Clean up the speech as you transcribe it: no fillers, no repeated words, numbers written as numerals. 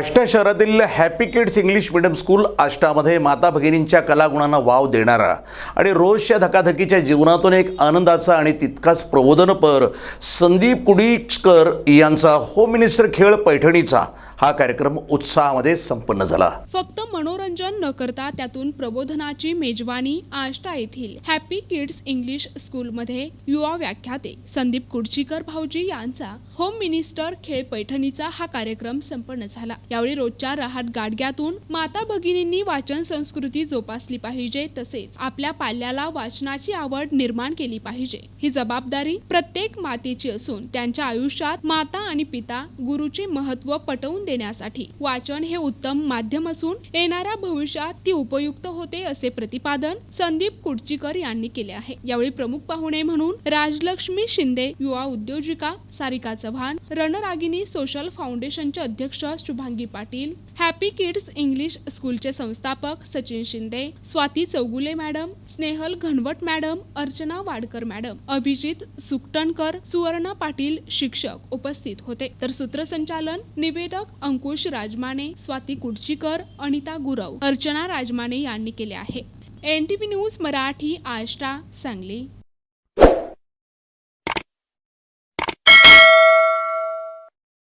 आष्टा शहरातील Happy Kids English Medium School आष्टामध्ये माता भगिनींच्या कलागुणांना वाव देणारा आणि रोजच्या धकाधकीच्या जीवनातून एक आनंदाचा आणि तितकाच प्रबोधनपर संदीप कुडीकर यांचा होम मिनिस्टर खेळ पैठणीचा हा कार्यक्रम उत्साहामध्ये संपन्न झाला। फक्त मनोरंजन न करता त्यातून प्रबोधनाची मेजवानी आष्टा येथील हॅपी किड्स इंग्लिश स्कूलमध्ये युवा व्याख्याते संदीप कुडचीकर भाऊजी यांचा होम मिनिस्टर खेळ पैठणीचा हा कार्यक्रम संपन्न झाला। यावेळी रोजच्या राहत गाडग्यातून माता भगिनींनी वाचन संस्कृती जोपासली पाहिजे, तसेच आपल्या पाल्याला वाचनाची आवड निर्माण केली पाहिजे। ही जबाबदारी प्रत्येक मातेची असून त्यांच्या आयुष्यात माता आणि पिता गुरुचे महत्त्व पटवून देण्यासाठी वाचन हे उत्तम माध्यम असून येणाऱ्या भविष्यात ती उपयुक्त होते, असे प्रतिपादन संदीप कुडचीकर यांनी केले आहे। यावेळी प्रमुख पाहुणे म्हणून राजलक्ष्मी शिंदे, युवा उद्योजिका सारिका चव्हाण, रणरागिनी सोशल फाउंडेशनचे अध्यक्ष Shubhangi Patil, Happy Kids English स्कूलचे संस्थापक Sachin Shinde, Swati Chougule madam, Snehal Ghanwat madam, Archana Wadkar madam, Abhijit Suktankar, Suvarna Patil शिक्षक उपस्थित होते। तर सूत्रसंचालन निवेदक अंकुश राजमाने, स्वाती कुडचीकर, अनिता गुरव, अर्चना राजमाने यांनी केले आहे। NTV news Marathi Ashta Sangli.